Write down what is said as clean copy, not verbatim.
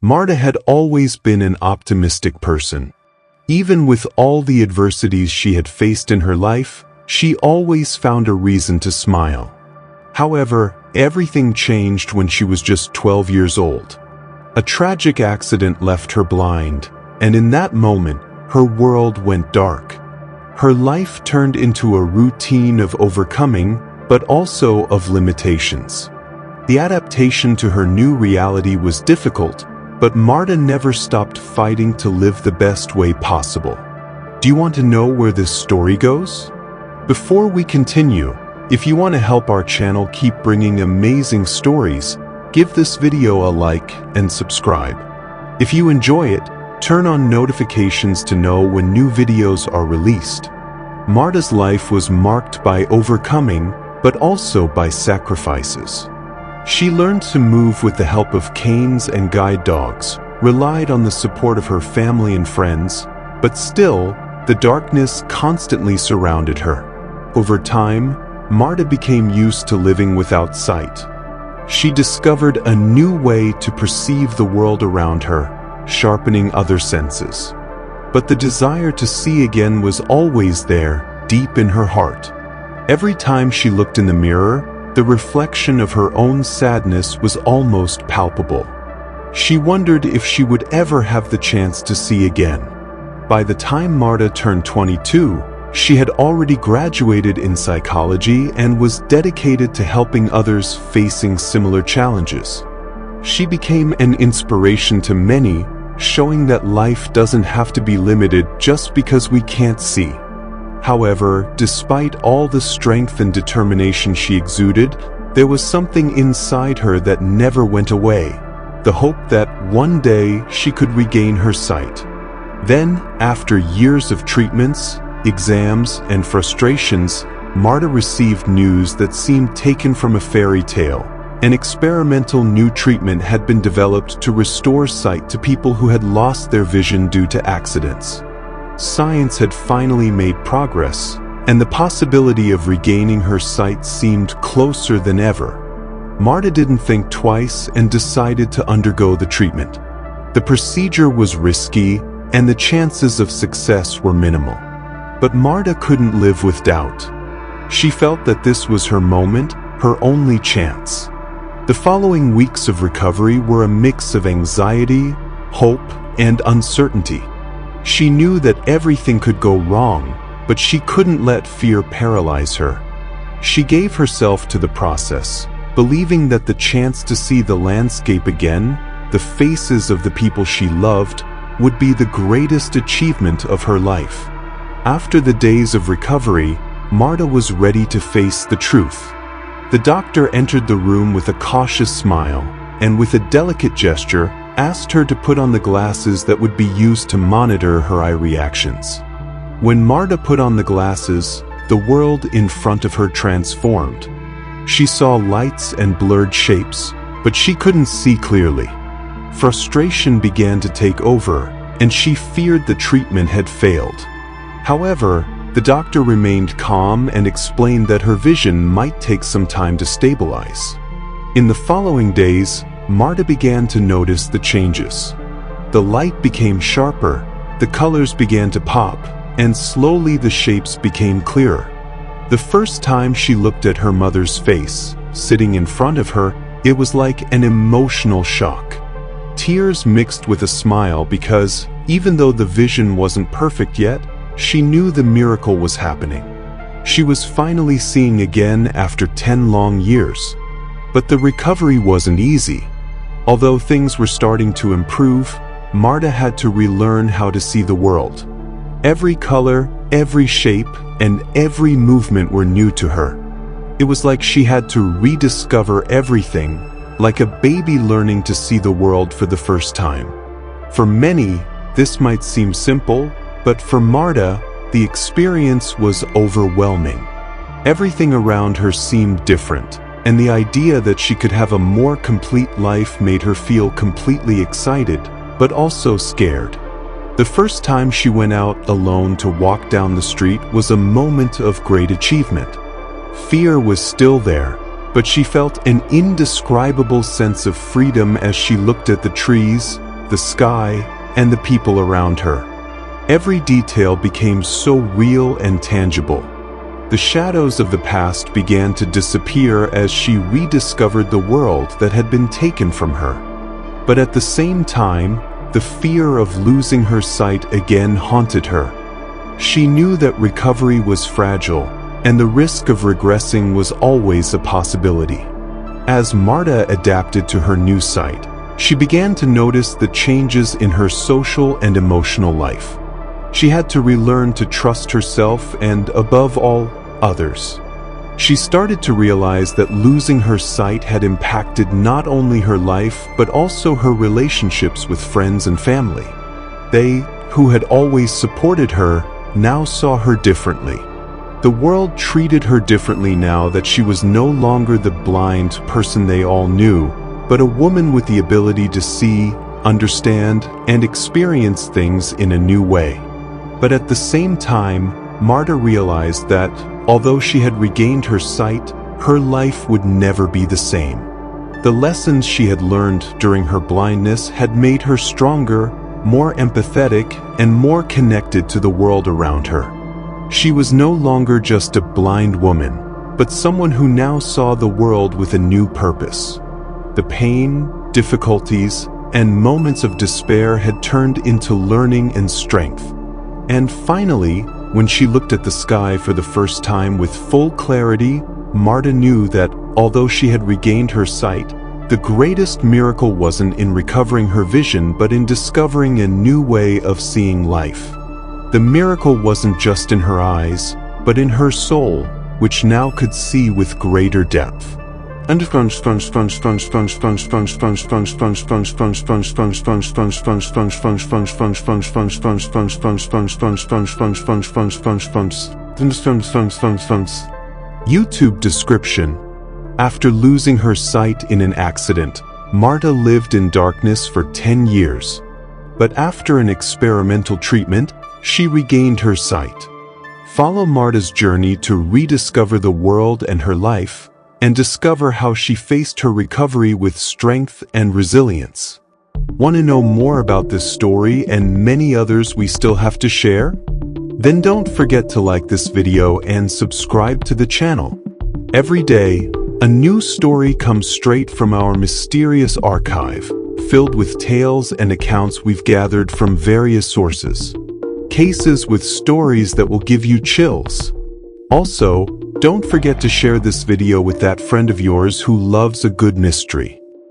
Marta had always been an optimistic person. Even with all the adversities she had faced in her life, she always found a reason to smile. However, everything changed when she was just 12 years old. A tragic accident left her blind, and in that moment, her world went dark. Her life turned into a routine of overcoming, but also of limitations. The adaptation to her new reality was difficult, but Marta never stopped fighting to live the best way possible. Do you want to know where this story goes? Before we continue, if you want to help our channel keep bringing amazing stories, give this video a like and subscribe. If you enjoy it, turn on notifications to know when new videos are released. Marta's life was marked by overcoming, but also by sacrifices. She learned to move with the help of canes and guide dogs, relied on the support of her family and friends, but still, the darkness constantly surrounded her. Over time, Marta became used to living without sight. She discovered a new way to perceive the world around her, sharpening other senses. But the desire to see again was always there, deep in her heart. Every time she looked in the mirror, the reflection of her own sadness was almost palpable. She wondered if she would ever have the chance to see again. By the time Marta turned 22, she had already graduated in psychology and was dedicated to helping others facing similar challenges. She became an inspiration to many, showing that life doesn't have to be limited just because we can't see. However, despite all the strength and determination she exuded, there was something inside her that never went away, the hope that one day she could regain her sight. Then, after years of treatments, exams, and frustrations, Marta received news that seemed taken from a fairy tale. An experimental new treatment had been developed to restore sight to people who had lost their vision due to accidents. Science had finally made progress, and the possibility of regaining her sight seemed closer than ever. Marta didn't think twice and decided to undergo the treatment. The procedure was risky, and the chances of success were minimal. But Marta couldn't live with doubt. She felt that this was her moment, her only chance. The following weeks of recovery were a mix of anxiety, hope, and uncertainty. She knew that everything could go wrong, but she couldn't let fear paralyze her. She gave herself to the process, believing that the chance to see the landscape again, the faces of the people she loved, would be the greatest achievement of her life. After the days of recovery, Marta was ready to face the truth. The doctor entered the room with a cautious smile, and with a delicate gesture, asked her to put on the glasses that would be used to monitor her eye reactions. When Marta put on the glasses, the world in front of her transformed. She saw lights and blurred shapes, but she couldn't see clearly. Frustration began to take over, and she feared the treatment had failed. However, the doctor remained calm and explained that her vision might take some time to stabilize. In the following days, Marta began to notice the changes. The light became sharper, the colors began to pop, and slowly the shapes became clearer. The first time she looked at her mother's face, sitting in front of her, it was like an emotional shock. Tears mixed with a smile because, even though the vision wasn't perfect yet, she knew the miracle was happening. She was finally seeing again after 10 long years. But the recovery wasn't easy. Although things were starting to improve, Marta had to relearn how to see the world. Every color, every shape, and every movement were new to her. It was like she had to rediscover everything, like a baby learning to see the world for the first time. For many, this might seem simple, but for Marta, the experience was overwhelming. Everything around her seemed different, and the idea that she could have a more complete life made her feel completely excited, but also scared. The first time she went out alone to walk down the street was a moment of great achievement. Fear was still there, but she felt an indescribable sense of freedom as she looked at the trees, the sky, and the people around her. Every detail became so real and tangible. The shadows of the past began to disappear as she rediscovered the world that had been taken from her. But at the same time, the fear of losing her sight again haunted her. She knew that recovery was fragile, and the risk of regressing was always a possibility. As Marta adapted to her new sight, she began to notice the changes in her social and emotional life. She had to relearn to trust herself and, above all, others. She started to realize that losing her sight had impacted not only her life but also her relationships with friends and family. They, who had always supported her, now saw her differently. The world treated her differently now that she was no longer the blind person they all knew, but a woman with the ability to see, understand, and experience things in a new way. But at the same time, Marta realized that, although she had regained her sight, her life would never be the same. The lessons she had learned during her blindness had made her stronger, more empathetic, and more connected to the world around her. She was no longer just a blind woman, but someone who now saw the world with a new purpose. The pain, difficulties, and moments of despair had turned into learning and strength. And finally, when she looked at the sky for the first time with full clarity, Marta knew that, although she had regained her sight, the greatest miracle wasn't in recovering her vision but in discovering a new way of seeing life. The miracle wasn't just in her eyes, but in her soul, which now could see with greater depth. YouTube description. After losing her sight in an accident, Marta lived in darkness for 10 years. But after an experimental treatment, she regained her sight. Follow Marta's journey to rediscover the world and her life, and discover how she faced her recovery with strength and resilience. Want to know more about this story and many others we still have to share? Then don't forget to like this video and subscribe to the channel. Every day, a new story comes straight from our mysterious archive, filled with tales and accounts we've gathered from various sources. Cases with stories that will give you chills. Also, don't forget to share this video with that friend of yours who loves a good mystery.